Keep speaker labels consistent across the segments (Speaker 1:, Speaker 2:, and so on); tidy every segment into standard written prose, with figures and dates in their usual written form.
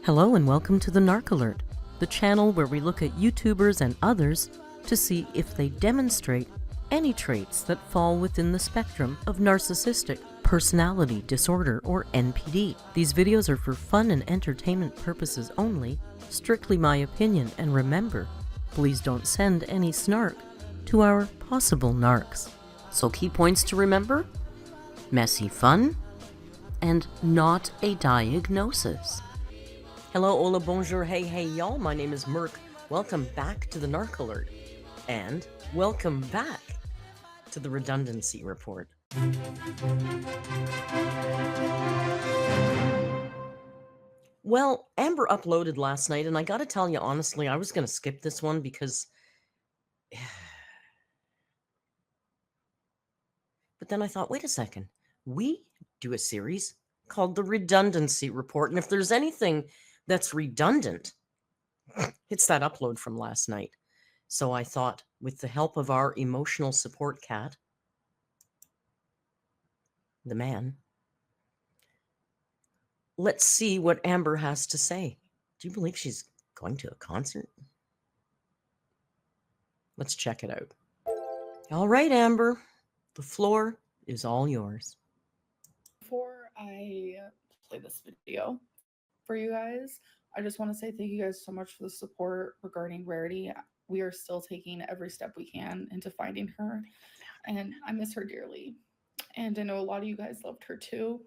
Speaker 1: Hello and welcome to the Narc Alert, the channel where we look at YouTubers and others to see if they demonstrate any traits that fall within the spectrum of narcissistic personality disorder or NPD. These videos are for fun and entertainment purposes only, strictly my opinion, and remember, please don't send any snark to our possible narcs. So key points to remember: messy fun and not a diagnosis. Hello, hola, bonjour, hey, y'all. My name is Merc. Welcome back to the Narc Alert. And welcome back to the Redundancy Report. Well, Amber uploaded last night, and I gotta tell you honestly, I was gonna skip this one because... But then I thought, wait a second. We do a series called the Redundancy Report, and if there's anything that's redundant, it's that upload from last night. So I thought, with the help of our emotional support cat, the man, let's see what Amber has to say. Do you believe she's going to a concert? Let's check it out. All right, Amber, the floor is all yours.
Speaker 2: Before I play this video for you guys, I just want to say thank you guys so much for the support regarding Rarity. We are still taking every step we can into finding her, and I miss her dearly. And I know a lot of you guys loved her too,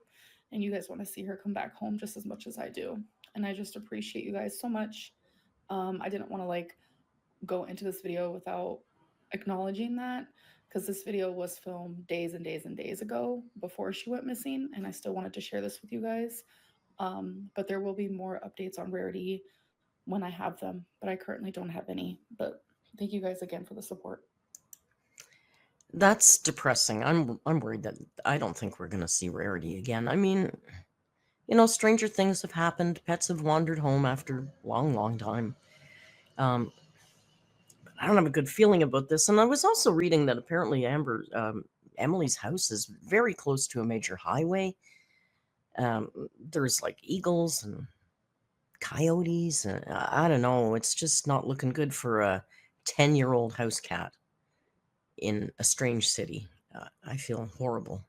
Speaker 2: and you guys want to see her come back home just as much as I do. And I just appreciate you guys so much. I didn't want to go into this video without acknowledging that, because this video was filmed days and days and days ago before she went missing, and I still wanted to share this with you guys. But there will be more updates on Rarity when I have them, but I currently don't have any. But thank you guys again for the support.
Speaker 1: That's depressing. I'm worried that I don't think we're going to see Rarity again. I mean, you know, stranger things have happened. Pets have wandered home after a long time. But I don't have a good feeling about this. And I was also reading that apparently Emily's house is very close to a major highway. There's like eagles and coyotes. I don't know. It's just not looking good for a 10-year-old house cat in a strange city. I feel horrible.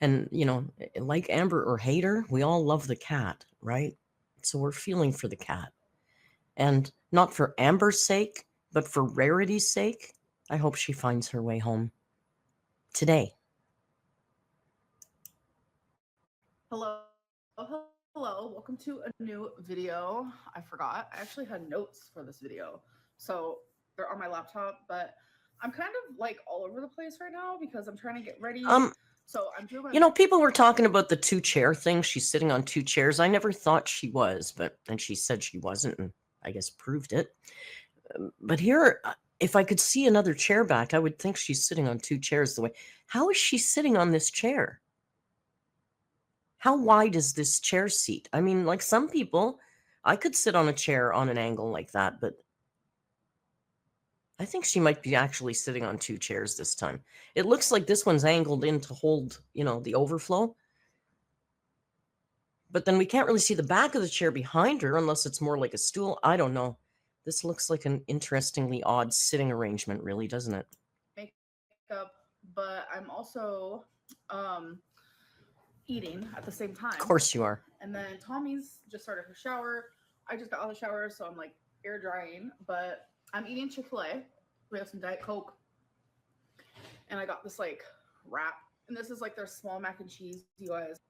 Speaker 1: And, you know, like Amber or hate her, we all love the cat, right? So we're feeling for the cat. And not for Amber's sake, but for Rarity's sake, I hope she finds her way home today.
Speaker 2: Hello. Welcome to a new video. I forgot. I actually had notes for this video, so they're on my laptop, but I'm kind of all over the place right now because I'm trying to get ready. So I'm doing.
Speaker 1: You know, people were talking about the 2-chair thing. She's sitting on 2 chairs. I never thought she was, and she said she wasn't, and I guess proved it. But here, if I could see another chair back, I would think she's sitting on 2 chairs the way. How is she sitting on this chair? How wide is this chair seat? I mean, like some people, I could sit on a chair on an angle like that, but I think she might be actually sitting on 2 chairs this time. It looks like this one's angled in to hold, you know, the overflow. But then we can't really see the back of the chair behind her unless it's more like a stool. I don't know. This looks like an interestingly odd sitting arrangement, really, doesn't it?
Speaker 2: Makeup, but I'm also eating at the same time.
Speaker 1: Of course you are.
Speaker 2: And then Tommy's just started her shower. I just got out of the shower, so I'm air drying, but I'm eating Chick-fil-A. We have some Diet Coke. And I got this wrap. And this is their small mac and cheese, you guys.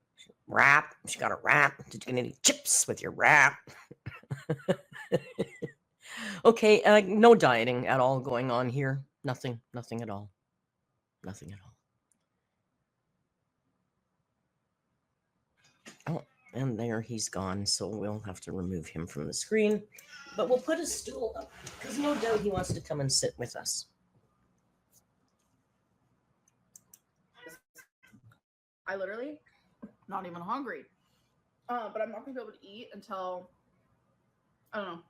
Speaker 1: Wrap. She got a wrap. Did you get any chips with your wrap? Okay, no dieting at all going on here. Nothing at all. Nothing at all. Oh, and there he's gone, so we'll have to remove him from the screen. But we'll put his stool up, because no doubt he wants to come and sit with us.
Speaker 2: I literally not even hungry. But I'm not going to be able to eat until, I don't know.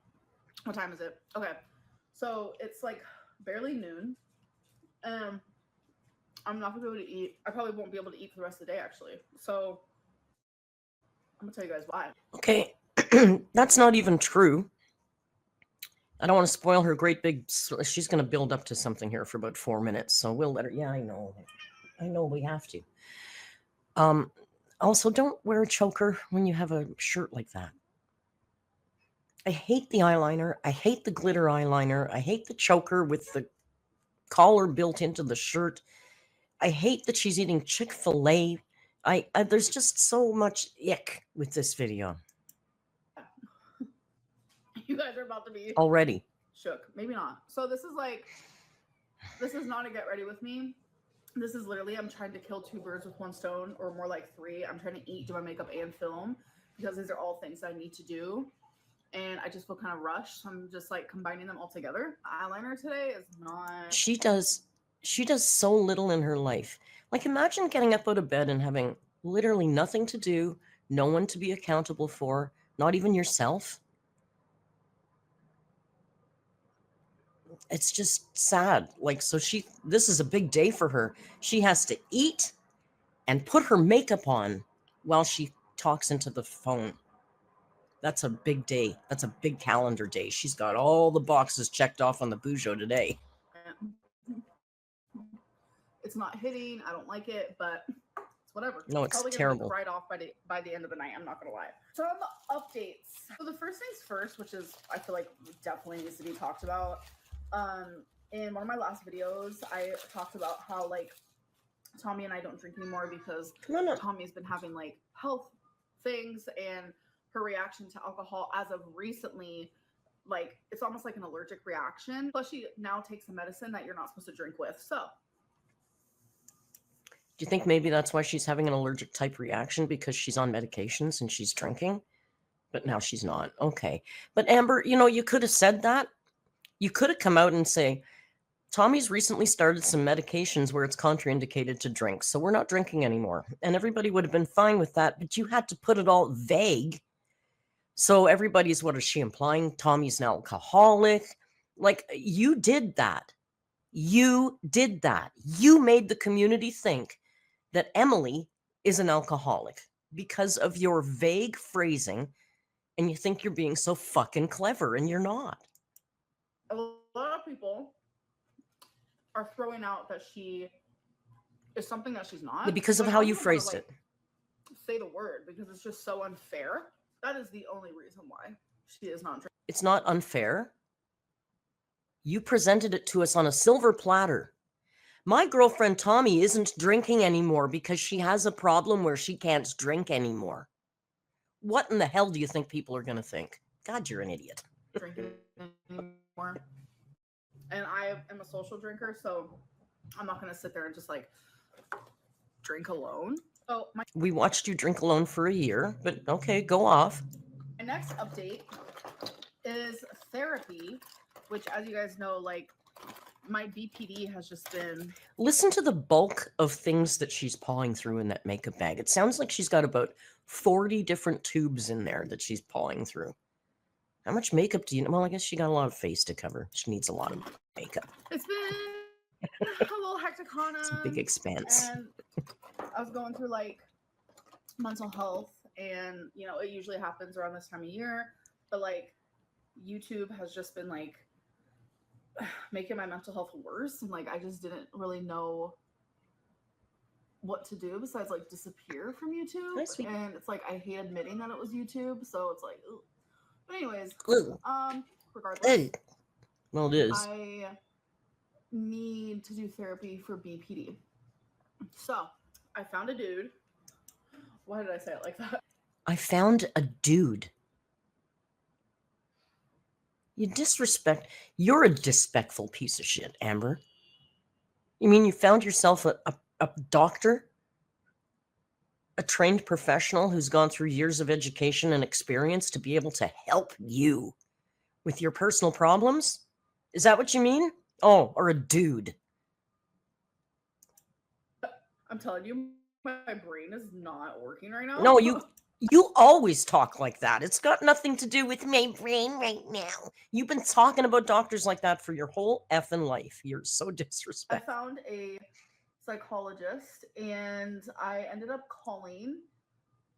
Speaker 2: What time is it? Okay. So it's barely noon. I'm not going to be able to eat. I probably won't be able to eat for the rest of the day, actually. So I'm gonna tell you guys why.
Speaker 3: Okay, that's not even true. I don't want to spoil her great big. She's going to build up to something here for about 4 minutes, so we'll let her. Yeah, I know we have to. Also, don't wear a choker when you have a shirt like that. I hate the eyeliner. I hate the glitter eyeliner. I hate the choker with the collar built into the shirt. I hate that she's eating Chick-fil-A. There's just so much ick with this video
Speaker 2: You guys are about to be
Speaker 3: already.
Speaker 2: shook. Maybe not. So this is not a get ready with me. This is literally, I'm trying to kill 2 birds with 1 stone, or more like 3. I'm trying to eat, do my makeup, and film, because these are all things I need to do. And I just feel kind of rushed. So I'm just like combining them all together. Eyeliner today is not.
Speaker 3: She does so little in her life. Like, imagine getting up out of bed and having literally nothing to do, no one to be accountable for, not even yourself. It's just sad. Like, so this is a big day for her. She has to eat and put her makeup on while she talks into the phone. That's a big day. That's a big calendar day. She's got all the boxes checked off on the Bujo today.
Speaker 2: It's not hitting. I don't like it, but it's whatever.
Speaker 3: No, it's
Speaker 2: probably
Speaker 3: terrible.
Speaker 2: Gonna be right off by the end of the night. I'm not gonna lie. So on the updates. So the first things first, which is I feel like definitely needs to be talked about. In one of my last videos, I talked about how like Tommy and I don't drink anymore because Tommy's been having like health things, and her reaction to alcohol as of recently, like it's almost like an allergic reaction. Plus she now takes a medicine that you're not supposed to drink with. So
Speaker 3: do you think maybe that's why she's having an allergic type reaction, because she's on medications and she's drinking? But now she's not. Okay. But Amber, you could have said that. You could have come out and say, Tommy's recently started some medications where it's contraindicated to drink, so we're not drinking anymore. And everybody would have been fine with that, but you had to put it all vague. So everybody's, what is she implying? Tommy's an alcoholic. Like, you did that. You did that. You made the community think that Emily is an alcoholic because of your vague phrasing, and you think you're being so fucking clever, and you're not.
Speaker 2: A lot of people are throwing out that she is something that she's not.
Speaker 3: Because of how you phrased it.
Speaker 2: Say the word, because it's just so unfair. That is the only reason why she is not drinking.
Speaker 3: It's not unfair. You presented it to us on a silver platter. My girlfriend Tommy isn't drinking anymore because she has a problem where she can't drink anymore. What in the hell do you think people are going to think? God, you're an idiot.
Speaker 2: Drinking anymore. And I am a social drinker, so I'm not going to sit there and just like drink alone. Oh,
Speaker 3: we watched you drink alone for a year, but okay, go off.
Speaker 2: My next update is therapy, which, as you guys know, like my BPD has just been.
Speaker 3: Listen to the bulk of things that she's pawing through in that makeup bag. It sounds like she's got about 40 different tubes in there that she's pawing through. How much makeup do you know? Well, I guess she got a lot of face to cover. She needs a lot of makeup.
Speaker 2: It's been a little hecticana.
Speaker 3: It's a big expanse.
Speaker 2: And I was going through like mental health, and it usually happens around this time of year, but like YouTube has just been like making my mental health worse, and like I just didn't really know what to do besides like disappear from YouTube. And it's like I hate admitting that it was YouTube, so it's like ugh. But anyways, regardless,
Speaker 3: well, it is.
Speaker 2: I need to do therapy for BPD. So I found a dude. Why did I say it like that?
Speaker 3: I found a dude. You're a disrespectful piece of shit, Amber. You mean you found yourself a doctor? A trained professional who's gone through years of education and experience to be able to help you with your personal problems? Is that what you mean? Oh, or a dude.
Speaker 2: I'm telling you, my brain is not working right now.
Speaker 3: No, you always talk like that. It's got nothing to do with my brain right now. You've been talking about doctors like that for your whole effing life. You're so disrespectful.
Speaker 2: I found a psychologist, and I ended up calling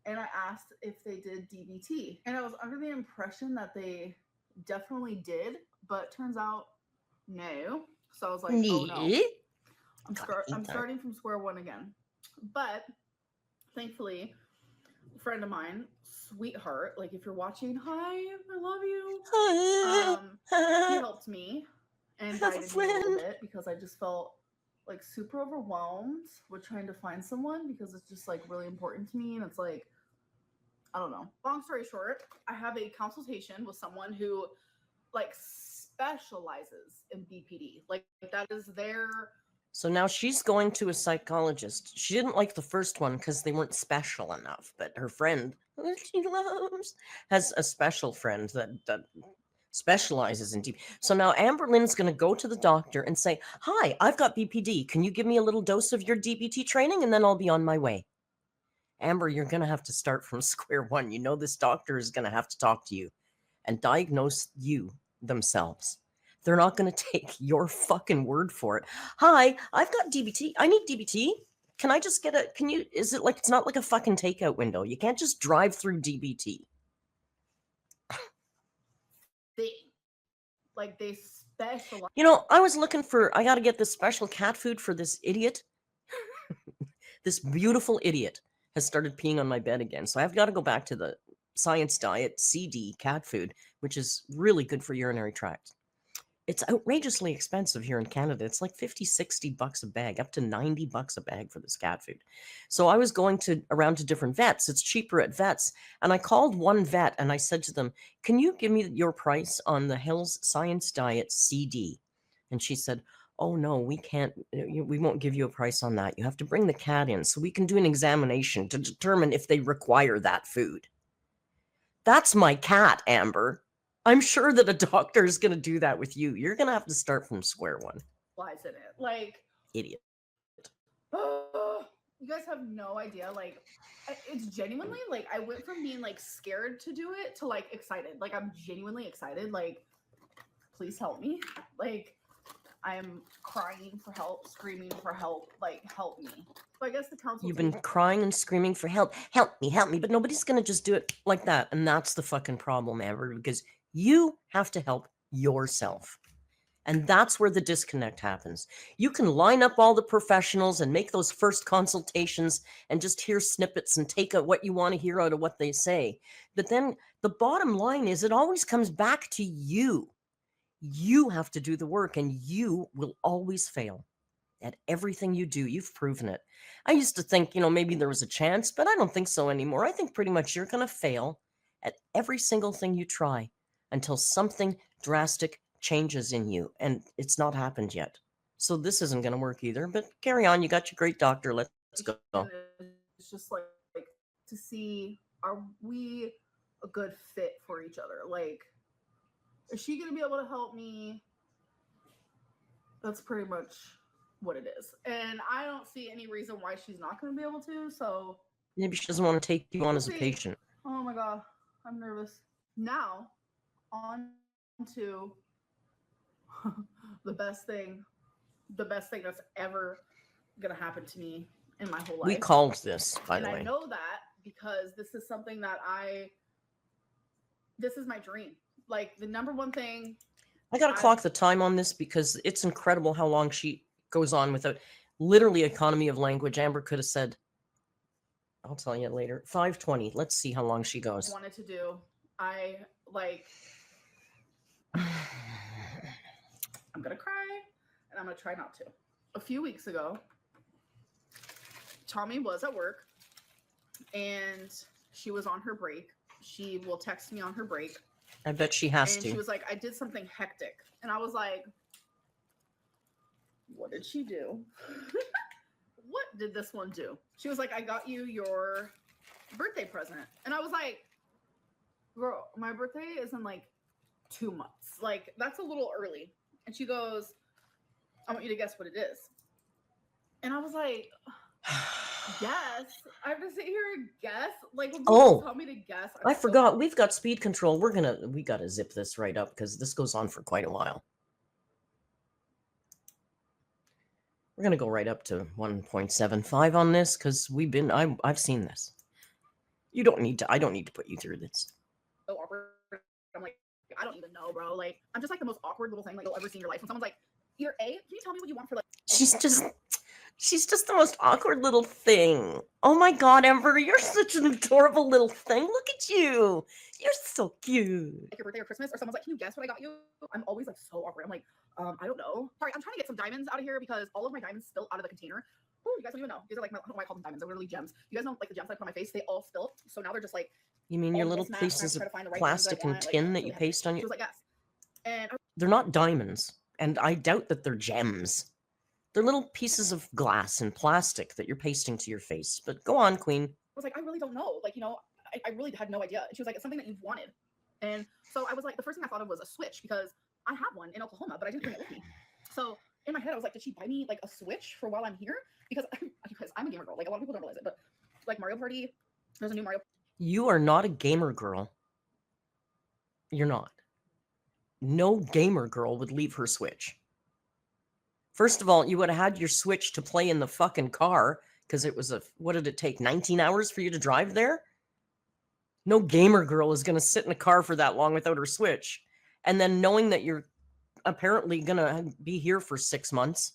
Speaker 2: and I asked if they did DBT. And I was under the impression that they definitely did, but turns out no. So I was like, oh no. I'm starting from square one again. But thankfully, a friend of mine, sweetheart, like if you're watching, hi, I love you. He helped me and guided me a little bit because I just felt like super overwhelmed with trying to find someone because it's just like really important to me. And it's like, I don't know. Long story short, I have a consultation with someone who like specializes in BPD. Like that is their.
Speaker 3: So now she's going to a psychologist. She didn't like the first one because they weren't special enough, but her friend, who she loves, has a special friend that specializes in deep. So now AMBERLYNN's going to go to the doctor and say, hi, I've got BPD. Can you give me a little dose of your DBT training? And then I'll be on my way. Amber, you're going to have to start from square one. You know, this doctor is going to have to talk to you and diagnose you themselves. They're not going to take your fucking word for it. Hi, I've got DBT. I need DBT. Can I just get a, can you, is it like, it's not like a fucking takeout window. You can't just drive through DBT.
Speaker 2: Like they specialize.
Speaker 3: You know, I was looking for, I got to get this special cat food for this idiot. This beautiful idiot has started peeing on my bed again. So I've got to go back to the Science Diet CD cat food, which is really good for urinary tract. It's outrageously expensive here in Canada. It's like 50, 60 bucks a bag, up to 90 bucks a bag for this cat food. So I was going around to different vets. It's cheaper at vets. And I called one vet and I said to them, can you give me your price on the Hills Science Diet CD? And she said, oh no, we can't, we won't give you a price on that. You have to bring the cat in so we can do an examination to determine if they require that food. That's my cat, Amber. I'm sure that a doctor is going to do that with you. You're going to have to start from square one.
Speaker 2: Lies in it. Like,
Speaker 3: idiot.
Speaker 2: You guys have no idea. Like, it's genuinely like I went from being like scared to do it to like excited. Like, I'm genuinely excited. Like, please help me. Like, I'm crying for help, screaming for help. Like, help me. So I guess the council.
Speaker 3: You've been crying and screaming for help. Help me. But nobody's going to just do it like that. And that's the fucking problem, Amber, because you have to help yourself. And that's where the disconnect happens. You can line up all the professionals and make those first consultations and just hear snippets and take out what you want to hear out of what they say. But then the bottom line is it always comes back to you. You have to do the work and you will always fail at everything you do. You've proven it. I used to think, maybe there was a chance, but I don't think so anymore. I think pretty much you're going to fail at every single thing you try until something drastic changes in you, and it's not happened yet. So this isn't going to work either, but carry on. You got your great doctor. Let's go.
Speaker 2: It's just like to see, are we a good fit for each other? Like, is she going to be able to help me? That's pretty much what it is. And I don't see any reason why she's not going to be able to. So
Speaker 3: maybe she doesn't want to take you on as a patient.
Speaker 2: Oh my God, I'm nervous. Now, on to the best thing that's ever going to happen to me in my whole life.
Speaker 3: We called this, by the way.
Speaker 2: And I know that because this is something that this is my dream. Like, the number one thing.
Speaker 3: I got to clock the time on this because it's incredible how long she goes on without literally economy of language. Amber could have said, I'll tell you later, 5:20. Let's see how long she goes.
Speaker 2: Wanted to do. I'm going to cry and I'm going to try not to. A few weeks ago, Tommy was at work and she was on her break. She will text me on her break.
Speaker 3: I bet she has to.
Speaker 2: And she was like, I did something hectic. And I was like, what did she do? What did this one do? She was like, I got you your birthday present. And I was like, girl, my birthday is in like 2 months. Like, that's a little early. And she goes, I want you to guess what it is. And I was like, guess? I have to sit here and guess? Like, tell me to guess.
Speaker 3: I forgot. We've got speed control. We got to zip this right up because this goes on for quite a while. We're going to go right up to 1.75 on this because I've seen this. You don't need to. I don't need to put you through this.
Speaker 4: So awkward. I'm like, I don't even know, bro. Like, I'm just like the most awkward little thing like you'll ever see in your life. When someone's like, either A, can you tell me what you want for like?
Speaker 3: She's just the most awkward little thing. Oh my god, Amber, you're such an adorable little thing. Look at you. You're so cute.
Speaker 4: Like your birthday or Christmas, or someone's like, can you guess what I got you? I'm always like so awkward. I'm like, I don't know. Sorry, I'm trying to get some diamonds out of here because all of my diamonds spilled out of the container. Oh, you guys don't even know. These are like I don't know why I call them diamonds. They're literally gems. You guys know like the gems I put on my face, they all spilled. So now they're just like.
Speaker 3: You mean your
Speaker 4: all
Speaker 3: little
Speaker 4: mismatched, and I have
Speaker 3: pieces
Speaker 4: to
Speaker 3: of
Speaker 4: try to find the right
Speaker 3: plastic
Speaker 4: ones
Speaker 3: and
Speaker 4: I want,
Speaker 3: tin
Speaker 4: like,
Speaker 3: that you paste on
Speaker 4: She
Speaker 3: your...
Speaker 4: was like, yes. And
Speaker 3: They're not diamonds, and I doubt that they're gems. They're little pieces of glass and plastic that you're pasting to your face. But go on, Queen.
Speaker 4: was like, I really don't know. Like, you know, I really had no idea. And she was like, it's something that you've wanted. And so I was like, the first thing I thought of was a Switch because I have one in Oklahoma, but I didn't bring it with me. So in my head, I was like, did she buy me like a Switch for while I'm here? Because I'm a gamer girl. Like a lot of people don't realize it, but like Mario Party, there's a new Mario.
Speaker 3: You are not a gamer girl. You're not. No gamer girl would leave her Switch. First of all, you would have had your Switch to play in the fucking car because it was what did it take, 19 hours for you to drive there? No gamer girl is going to sit in a car for that long without her Switch. And then knowing that you're apparently going to be here for 6 months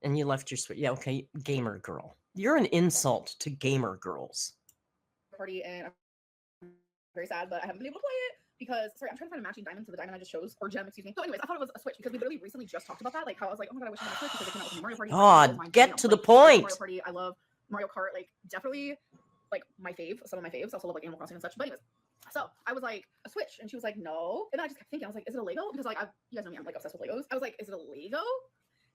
Speaker 3: and you left your Switch. Yeah, okay, gamer girl. You're an insult to gamer girls.
Speaker 4: Party, and I'm very sad, but I haven't been able to play it because sorry, I'm trying to find a matching diamond to the diamond I just chose, or gem, excuse me. So anyways, I thought it was a Switch because we literally recently just talked about that, like how I was like, oh my god, I wish I had a Switch because they came out with Mario Party.
Speaker 3: God, get to the point.
Speaker 4: Mario Party, I love Mario Kart, like definitely like my fave, some of my faves. I also love like Animal Crossing and such. But anyways, so I was like a Switch, and she was like, no, and then I just kept thinking, I was like, is it a Lego? Because like you guys know me, I'm like obsessed with Legos. I was like, is it a Lego?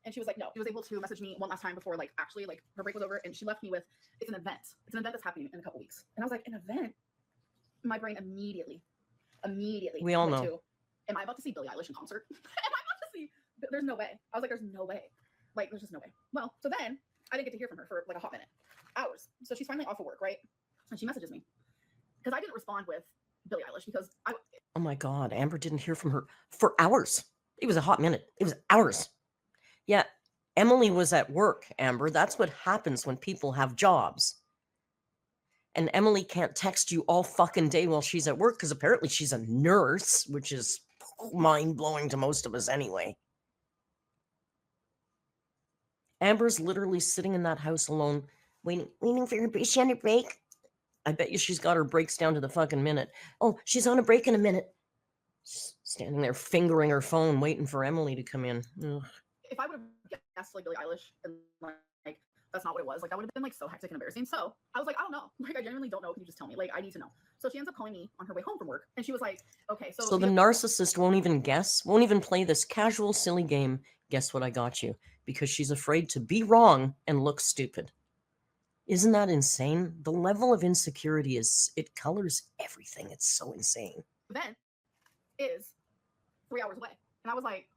Speaker 4: And she was like, no. She was able to message me one last time before like actually like her break was over, and she left me with it's an event. It's an event that's happening in a couple weeks, and I was like, an event. My brain immediately
Speaker 3: we all
Speaker 4: went
Speaker 3: know.
Speaker 4: to, am I about to see Billie Eilish in concert? Am I about to see? There's no way. I was like, there's no way. Like, there's just no way. Well, so then I didn't get to hear from her for like a hot minute, hours. So she's finally off of work, right? And she messages me because I didn't respond with Billie Eilish because
Speaker 3: Oh my god, Amber didn't hear from her for hours. It was a hot minute. It was hours. Yeah, Emily was at work, Amber. That's what happens when people have jobs. And Emily can't text you all fucking day while she's at work because apparently she's a nurse, which is mind-blowing to most of us anyway. Amber's literally sitting in that house alone, waiting for her break. Is she on her break? I bet you she's got her breaks down to the fucking minute. Oh, she's on a break in a minute. She's standing there fingering her phone, waiting for Emily to come in. Ugh.
Speaker 4: if I would have guessed like Billie Eilish and like that's not what it was, like that would have been like so hectic and embarrassing. So I was like, I don't know. Like I genuinely don't know. Can you just tell me? Like I need to know. So she ends up calling me on her way home from work, and she was like, okay,
Speaker 3: So the narcissist won't even guess, won't even play this casual, silly game, guess what I got you, because she's afraid to be wrong and look stupid. Isn't that insane? The level of insecurity it colors everything. It's so insane.
Speaker 4: Event is 3 hours away. And I was like,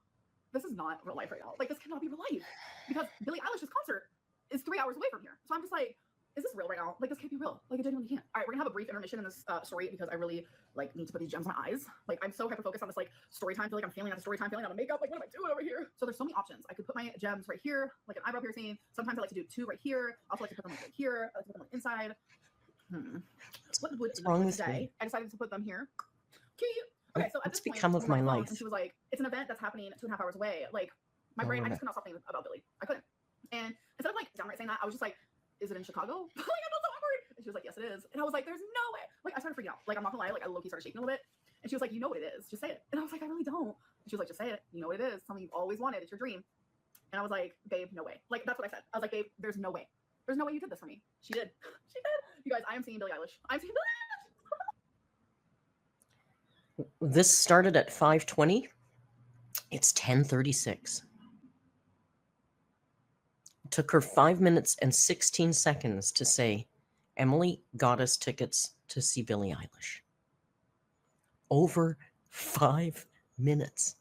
Speaker 4: this is not real life right now. Like, this cannot be real life. Because Billie Eilish's concert is 3 hours away from here. So I'm just like, is this real right now? Like, this can't be real. Like, it genuinely can't. All right, we're gonna have a brief intermission in this story because I really, like, need to put these gems in my eyes. Like, I'm so hyper-focused on this, like, story time. I feel like I'm failing at the story time, failing out of makeup. Like, what am I doing over here? So there's so many options. I could put my gems right here, like an eyebrow piercing. Sometimes I like to do 2 right here. I also like to put them like right here. I like to put them like inside. What would
Speaker 3: wrong with
Speaker 4: today? I decided to put them here. Cute. Okay, so at
Speaker 3: What's
Speaker 4: this point,
Speaker 3: become of
Speaker 4: we were on
Speaker 3: my
Speaker 4: the phone,
Speaker 3: life?
Speaker 4: And she was like, it's an event that's happening 2.5 hours away. Like, my brain, I just could not stop thinking about Billie. I couldn't. And instead of like downright saying that, I was just like, is it in Chicago? Like, I felt so awkward. And she was like, yes, it is. And I was like, there's no way. Like, I started freaking out. Like, I'm not gonna lie. Like, I low-key started shaking a little bit. And she was like, you know what it is. Just say it. And I was like, I really don't. And she was like, just say it. You know what it is. Something you've always wanted. It's your dream. And I was like, babe, no way. Like, that's what I said. I was like, babe, there's no way. There's no way you did this for me. She did. She did. You guys, I am seeing Billie Eilish. I'm seeing Billie Eilish.
Speaker 3: This started at 5:20. It's 10:36. It took her 5 minutes and 16 seconds to say, Emily got us tickets to see Billie Eilish. Over 5 minutes.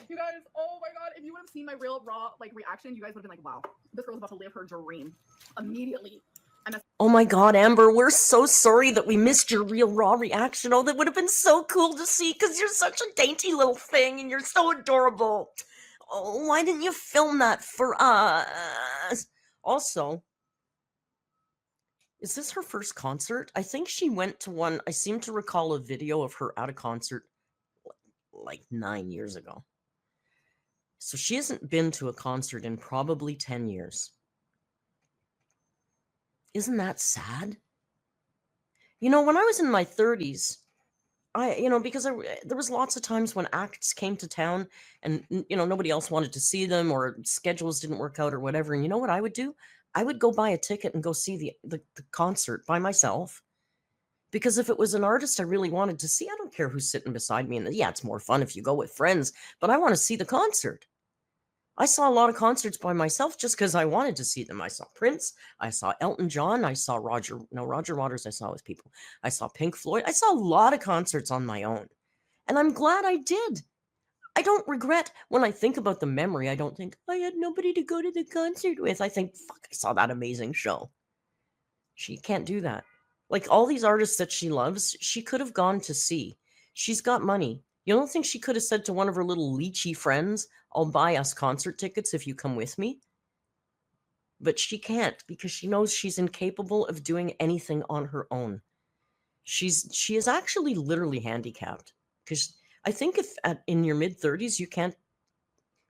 Speaker 4: You guys, oh my god, if you would have seen my real raw like reaction, you guys would have been like, wow, this girl's about to live her dream. Immediately.
Speaker 3: Oh my god, Amber, we're so sorry that we missed your real raw reaction. Oh, that would have been so cool to see because you're such a dainty little thing and you're so adorable. Oh, why didn't you film that for us? Also, is this her first concert? I think she went to one. I seem to recall a video of her at a concert like 9 years ago. So she hasn't been to a concert in probably 10 years. Isn't that sad? You know, when I was in my 30s, because there was lots of times when acts came to town and, nobody else wanted to see them or schedules didn't work out or whatever. And you know what I would do? I would go buy a ticket and go see the concert by myself. Because if it was an artist I really wanted to see, I don't care who's sitting beside me. And yeah, it's more fun if you go with friends, but I want to see the concert. I saw a lot of concerts by myself just because I wanted to see them. I saw Prince, I saw Elton John, I saw Roger Waters I saw with people. I saw Pink Floyd. I saw a lot of concerts on my own. And I'm glad I did. I don't regret when I think about the memory. I don't think I had nobody to go to the concert with. I think, fuck, I saw that amazing show. She can't do that. Like all these artists that she loves, she could have gone to see. She's got money. You don't think she could have said to one of her little leechy friends, I'll buy us concert tickets if you come with me? But she can't because she knows she's incapable of doing anything on her own. She is actually literally handicapped because I think if in your mid-30s you can't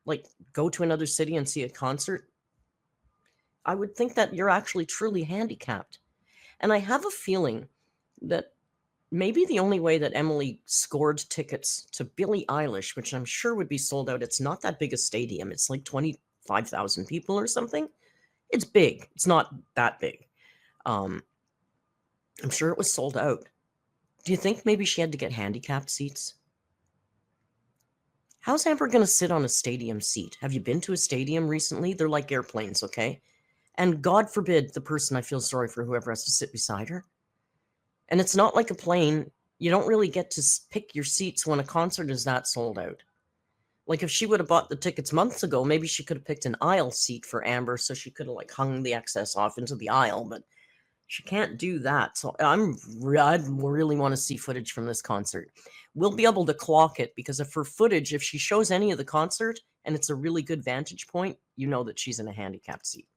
Speaker 3: like go to another city and see a concert, I would think that you're actually truly handicapped. And I have a feeling that maybe the only way that Emily scored tickets to Billie Eilish, which I'm sure would be sold out, it's not that big a stadium. It's like 25,000 people or something. It's big. It's not that big. I'm sure it was sold out. Do you think maybe she had to get handicapped seats? How's Amber going to sit on a stadium seat? Have you been to a stadium recently? They're like airplanes, okay? And God forbid the person, I feel sorry for whoever has to sit beside her. And it's not like a plane. You don't really get to pick your seats when a concert is that sold out. Like if she would have bought the tickets months ago, maybe she could have picked an aisle seat for Amber so she could have like hung the excess off into the aisle, but she can't do that. So I really want to see footage from this concert. We'll be able to clock it because if she shows any of the concert and it's a really good vantage point, you know that she's in a handicapped seat.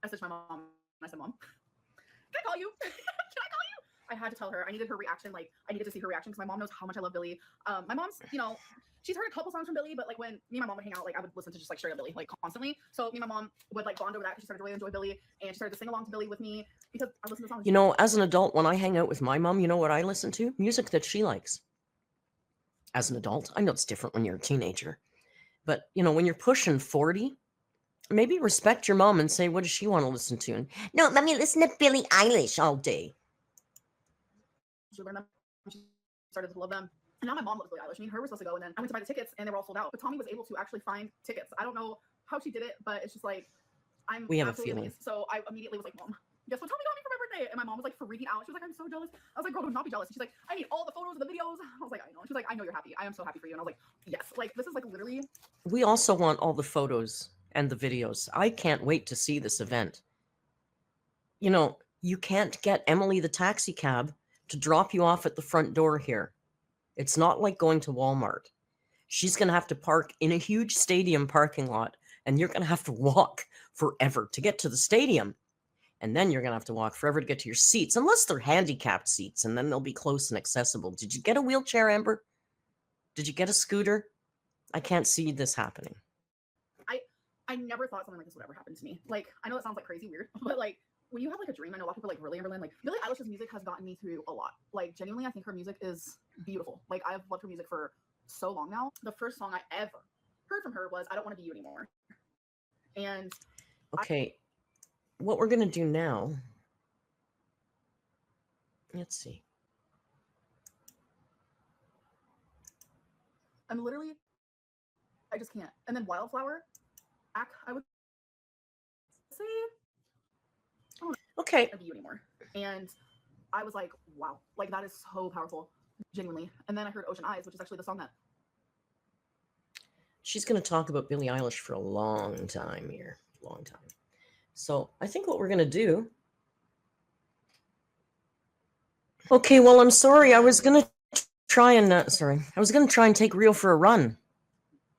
Speaker 4: I said to my mom, I said, Mom, can I call you? Can I call you? I had to tell her. I needed her reaction. Like, I needed to see her reaction because my mom knows how much I love Billie. My mom's, she's heard a couple songs from Billie, but like when me and my mom would hang out, like I would listen to just like straight up Billie, like constantly. So me and my mom would like bond over that because she started to really enjoy Billie and she started to sing along to Billie with me because I listened to songs.
Speaker 3: As an adult, when I hang out with my mom, you know what I listen to? Music that she likes. As an adult, I know it's different when you're a teenager, but when you're pushing 40, maybe respect your mom and say, what does she want to listen to? And, no, let me listen to Billie Eilish all day.
Speaker 4: She learned them. She started to love them. And now my mom loves Billie Eilish. Me and her were supposed to go, and then I went to buy the tickets, and they were all sold out. But Tommy was able to actually find tickets. I don't know how she did it, but it's just like,
Speaker 3: we have a feeling.
Speaker 4: Amazed. So I immediately was like, Mom, guess what Tommy got me for my birthday? And my mom was like freaking out. She was like, I'm so jealous. I was like, girl, do not be jealous. And she's like, I need all the photos and the videos. I was like, I know. And she was like, I know you're happy. I am so happy for you. And I was like, yes. Like, this is like literally.
Speaker 3: We also want all the photos and the videos. I can't wait to see this event. You can't get Emily the taxi cab to drop you off at the front door here. It's not like going to Walmart. She's going to have to park in a huge stadium parking lot, and you're going to have to walk forever to get to the stadium. And then you're going to have to walk forever to get to your seats, unless they're handicapped seats, and then they'll be close and accessible. Did you get a wheelchair, Amber? Did you get a scooter? I can't see this happening.
Speaker 4: I never thought something like this would ever happen to me. Like, I know it sounds like crazy weird, but like, when you have like a dream, I know a lot of people like really Amberlynn, like Billie Eilish's music has gotten me through a lot. Like, genuinely, I think her music is beautiful. Like, I've loved her music for so long now. The first song I ever heard from her was I Don't Want to Be You Anymore. And
Speaker 3: okay, what we're going to do now, let's see.
Speaker 4: I'm literally, I just can't. And then Wildflower, I would say,
Speaker 3: okay,
Speaker 4: Be You Anymore. And I was like, wow, like that is so powerful, genuinely. And then I heard Ocean Eyes, which is actually the song that
Speaker 3: she's going to talk about Billie Eilish for a long time here. Long time. So I think what we're going to do. Okay, well, I'm sorry. I was going to try and take Rio for a run.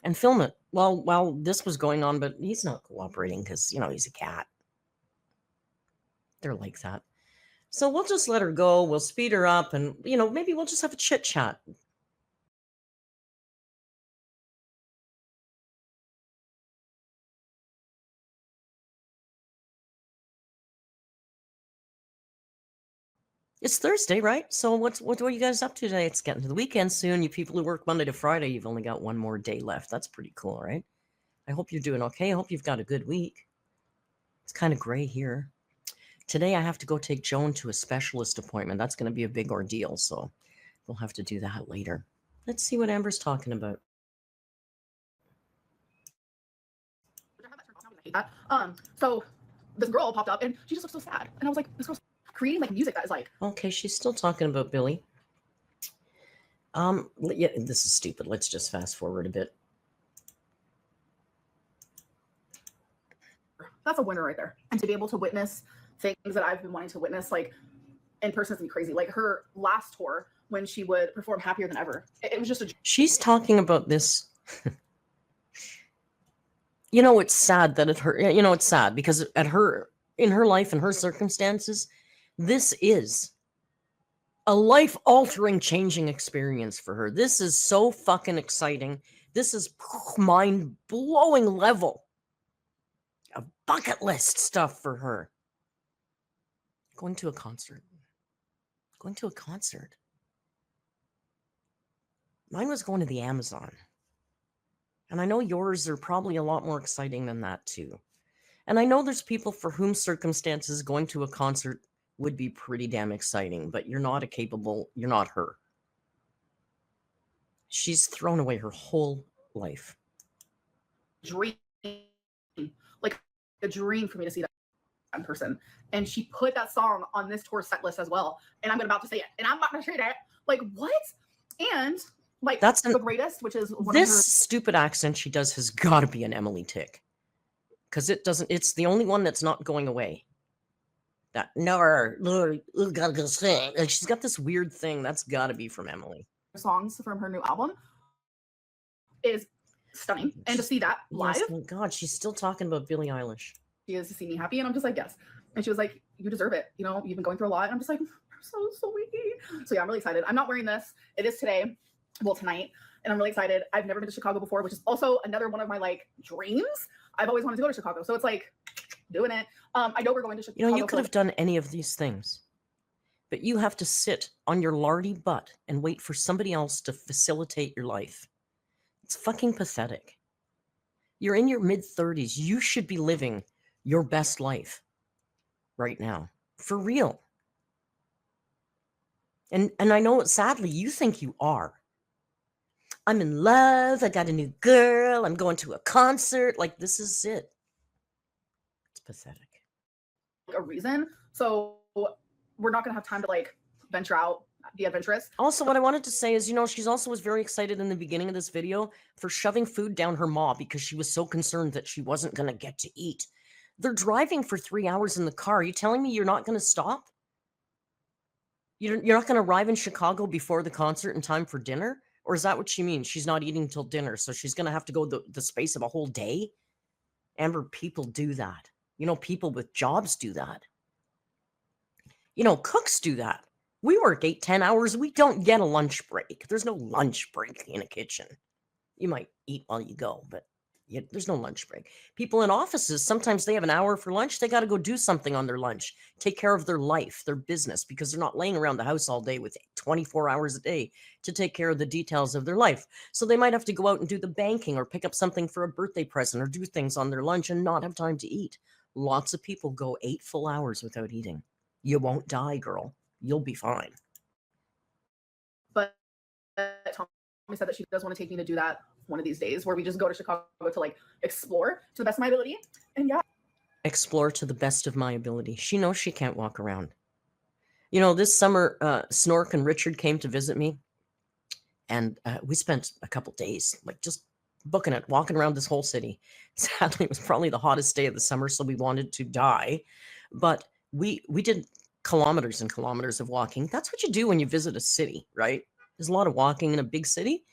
Speaker 3: and film it while this was going on, but he's not cooperating because, you know, he's a cat. They're like that. So we'll just let her go. We'll speed her up and, you know, maybe we'll just have a chit chat. It's Thursday, right? So what are you guys up to today? It's getting to the weekend soon. You people who work Monday to Friday, you've only got one more day left. That's pretty cool, right? I hope you're doing okay. I hope you've got a good week. It's kind of gray here. Today I have to go take Joan to a specialist appointment. That's going to be a big ordeal, so we'll have to do that later. Let's see what Amber's talking about.
Speaker 4: So this girl popped up and she just looked so sad. And I was like, this girl's creating like music that is like.
Speaker 3: Okay, she's still talking about Billy. Yeah, this is stupid. Let's just fast forward a bit.
Speaker 4: That's a winner right there. And to be able to witness things that I've been wanting to witness, like in person, is crazy. Like her last tour when she would perform Happier Than Ever. It was just a.
Speaker 3: She's talking about this. You know, it's sad that at her, you know, it's sad because in her life and her circumstances, this is a life-altering, changing experience for her. This is so fucking exciting. This is mind-blowing level of bucket list stuff for her. Going to a concert. Going to a concert. Mine was going to the Amazon. And I know yours are probably a lot more exciting than that too. And I know there's people for whom circumstances going to a concert would be pretty damn exciting, but you're not you're not her. She's thrown away her whole life.
Speaker 4: Dream, like a dream for me to see that in person. And she put that song on this tour set list as well. And I'm about to say it. And I'm about to trade it. Like, what? And like, that's the greatest, which is one
Speaker 3: this
Speaker 4: of her
Speaker 3: stupid accent she does has got to be an Emily tick. Because it's the only one that's not going away. That she's got this weird thing that's got to be from Emily.
Speaker 4: Songs from her new album is stunning. And to see that live.
Speaker 3: Yes, thank God, she's still talking about Billie Eilish.
Speaker 4: She is to see me happy. And I'm just like, yes. And she was like, you deserve it. You know, you've been going through a lot. And I'm just like, I'm so sweet. So yeah, I'm really excited. I'm not wearing this. It is today. Well, tonight. And I'm really excited. I've never been to Chicago before, which is also another one of my like dreams. I've always wanted to go to Chicago. So it's like doing it. I know we're going to Chicago.
Speaker 3: You know, you could have done any of these things, but you have to sit on your lardy butt and wait for somebody else to facilitate your life. It's fucking pathetic. You're in your mid-30s. You should be living your best life right now. For real. And I know, sadly, you think you are. I'm in love. I got a new girl. I'm going to a concert. Like, this is it. It's pathetic.
Speaker 4: A reason. So we're not going to have time to like venture out, be adventurous.
Speaker 3: Also, what I wanted to say is, you know, she's also was very excited in the beginning of this video for shoving food down her maw because she was so concerned that she wasn't going to get to eat. They're driving for 3 hours in the car. Are you telling me you're not going to stop? You're not going to arrive in Chicago before the concert in time for dinner? Or is that what she means? She's not eating till dinner, so she's going to have to go the space of a whole day? Amber, people do that. You know, people with jobs do that. You know, cooks do that. We work 8-10 hours. We don't get a lunch break. There's no lunch break in a kitchen. You might eat while you go, but there's no lunch break. People in offices, sometimes they have an hour for lunch. They got to go do something on their lunch, take care of their life, their business, because they're not laying around the house all day with 24 hours a day to take care of the details of their life. So they might have to go out and do the banking or pick up something for a birthday present or do things on their lunch and not have time to eat. Lots of people go 8 full hours without eating. You won't die, girl. You'll be fine.
Speaker 4: But Tommy said that she does want to take me to do that one of these days where we just go to Chicago to like explore to the best of my ability. And yeah.
Speaker 3: Explore to the best of my ability. She knows she can't walk around. You know, this summer, Snork and Richard came to visit me. And we spent a couple days, like just booking it, walking around this whole city. Sadly, it was probably the hottest day of the summer, so we wanted to die. But we did kilometers and kilometers of walking. That's what you do when you visit a city, right? There's a lot of walking in a big city.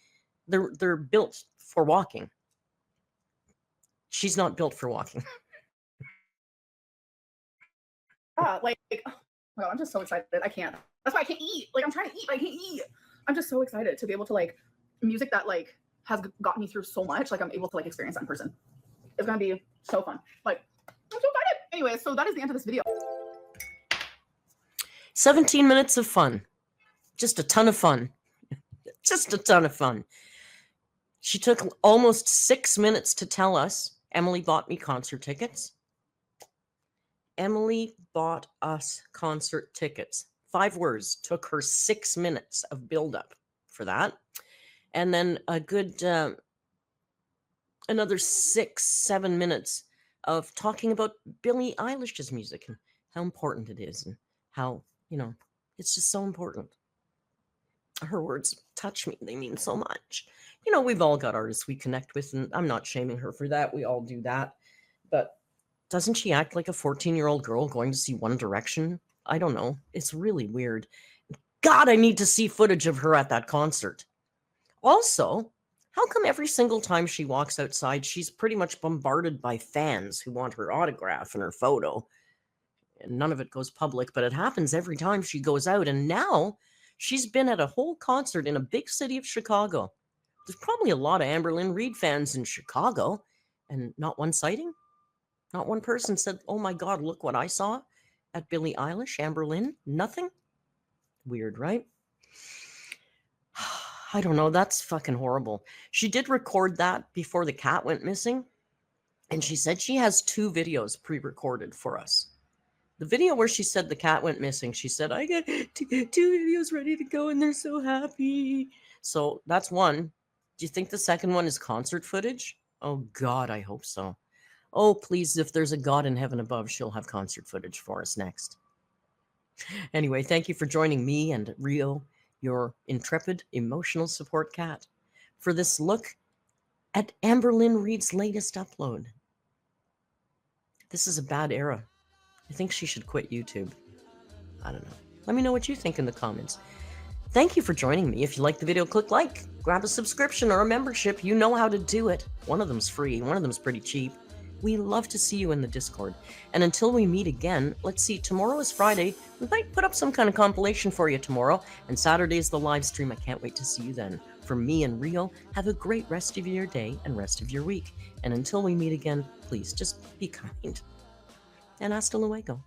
Speaker 3: They're built for walking. She's not built for walking.
Speaker 4: Like, oh my God, I'm just so excited. I can't. That's why I can't eat. Like, I'm trying to eat, but I can't eat. I'm just so excited to be able to, like, music that, like, has gotten me through so much. Like, I'm able to, like, experience that in person. It's going to be so fun. Like, I'm so excited. Anyway, so that is the end of this video.
Speaker 3: 17 minutes of fun. Just a ton of fun. Just a ton of fun. She took almost 6 minutes to tell us, Emily bought me concert tickets. Emily bought us concert tickets. 5 words. Took her 6 minutes of build-up for that. And then a good another 6-7 minutes of talking about Billie Eilish's music and how important it is and how, you know, it's just so important. Her words touch me. They mean so much. You know, we've all got artists we connect with, and I'm not shaming her for that. We all do that. But doesn't she act like a 14-year-old girl going to see One Direction? I don't know. It's really weird. God, I need to see footage of her at that concert. Also, how come every single time she walks outside, she's pretty much bombarded by fans who want her autograph and her photo? And none of it goes public, but it happens every time she goes out. And now she's been at a whole concert in a big city of Chicago. There's probably a lot of AMBERLYNN REID fans in Chicago, and not one sighting? Not one person said, oh my God, look what I saw at Billie Eilish, AMBERLYNN? Nothing? Weird, right? I don't know. That's fucking horrible. She did record that before the cat went missing, and she said she has 2 videos pre-recorded for us. The video where she said the cat went missing, she said, I got 2 videos ready to go, and they're so happy. So that's one. Do you think the second one is concert footage? Oh, God, I hope so. Oh, please, if there's a God in heaven above, she'll have concert footage for us next. Anyway, thank you for joining me and Rio, your intrepid, emotional support cat, for this look at AMBERLYNN REID's latest upload. This is a bad era. I think she should quit YouTube. I don't know. Let me know what you think in the comments. Thank you for joining me. If you liked the video, click like, grab a subscription or a membership. You know how to do it. One of them's free. One of them's pretty cheap. We love to see you in the Discord. And until we meet again, let's see, tomorrow is Friday. We might put up some kind of compilation for you tomorrow. And Saturday is the live stream. I can't wait to see you then. From me and Rio, have a great rest of your day and rest of your week. And until we meet again, please just be kind. And hasta luego.